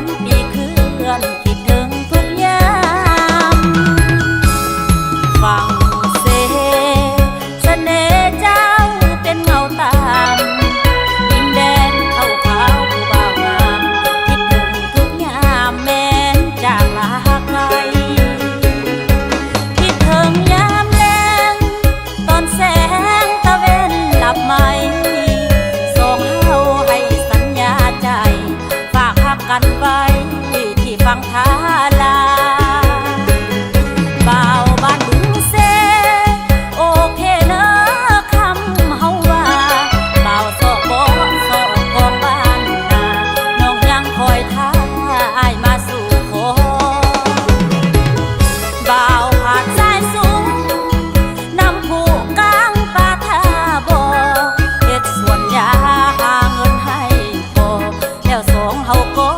วันปีเคลื่อนคิดถึงทุกยามฟังเสน่ห์เจ้าเป็นเงาตามดินแดนเขาผู้บ่าวงามคิดถึงทุกยามแม้นจากลาไกลคิดถึงยามแลงตอนแสงตะเวนหลับไหมส่งเฮาให้สัญญาใจฝากหักกันไว้ที่ฝั่งทาลาบ่าวบ้านบึงเซโอเคเนอะคำเฮาว่าบ่าวสอกบ่สอกของบ้านนาน้องยังคอยท่าอ้ายมาสู่ขอบ่าวผาดสายสูงนำผู้กลางป่าท่าบ่เฮ็ดสวนยาหาเงินให้พอแล้วสองเฮาก็